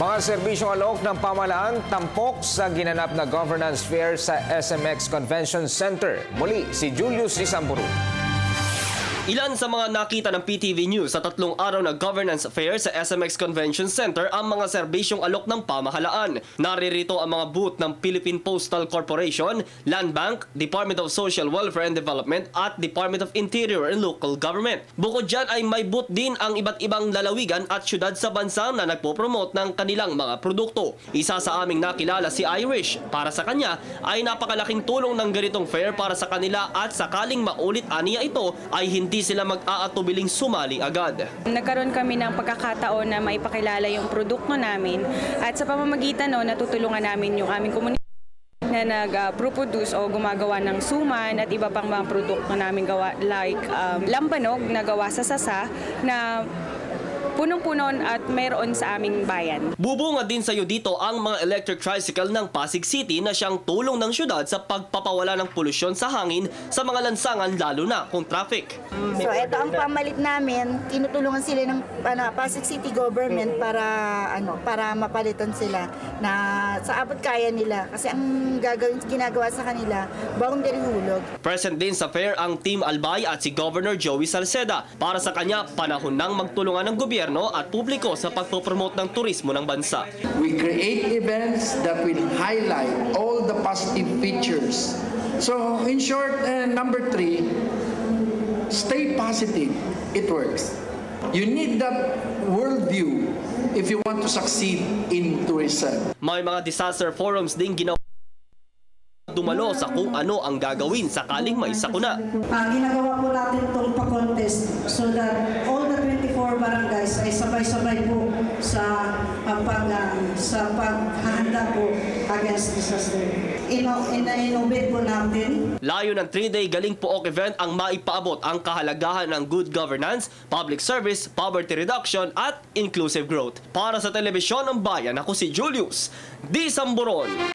Mga serbisyong alok ng pamahalaan tampok sa ginanap na governance fair sa SMX Convention Center. Muli, si Julius Isamburu. Ilan sa mga nakita ng PTV News sa 3 araw na governance fair sa SMX Convention Center ang mga serbisyong alok ng pamahalaan. Naririto ang mga booth ng Philippine Postal Corporation, Land Bank, Department of Social Welfare and Development at Department of Interior and Local Government. Bukod dyan ay may booth din ang iba't ibang lalawigan at syudad sa bansa na nagpopromote ng kanilang mga produkto. Isa sa aming nakilala si Irish. Para sa kanya ay napakalaking tulong ng ganitong fair para sa kanila at sakaling maulit aniya ito ay hindi sila mag-aatubiling sumali agad. Nagkaroon kami ng pagkakataon na maipakilala yung produkto namin at sa pamamagitan natutulungan namin yung aming komunidad na nag-produce o gumagawa ng suman at iba pang mga produkto namin gawa like lambanog na gawa sa sasa na punong-puno at mayroon sa aming bayan. Bubungad din sa iyo dito ang mga electric tricycle ng Pasig City na siyang tulong ng syudad sa pagpapawala ng polusyon sa hangin sa mga lansangan lalo na kung traffic. So ito ang pamalit namin, tinutulungan sila ng Pasig City government para mapalitan sila na sa abot kaya nila kasi ang ginagawa sa kanila boundary hulog. Present din sa fair ang Team Albay at si Governor Joey Salceda. Para sa kanya, panahon nang magtulungan ng gobyerno at publiko sa pagpopromote ng turismo ng bansa. We create events that will highlight all the positive features. So in short, number 3, stay positive. It works. You need that worldview if you want to succeed in tourism. May mga disaster forums din ginawa dumalo sa kung ano ang gagawin sakaling may sakuna. Ginagawa po natin itong pa-contest so that all the 24 barangays ay sabay-sabay po sa paghahanda po against disaster. Innovate po natin. Layo ng 3-day Galing Pook event ang maipaabot ang kahalagahan ng good governance, public service, poverty reduction at inclusive growth. Para sa Telebisyon ng Bayan, ako si Julius Isamburu.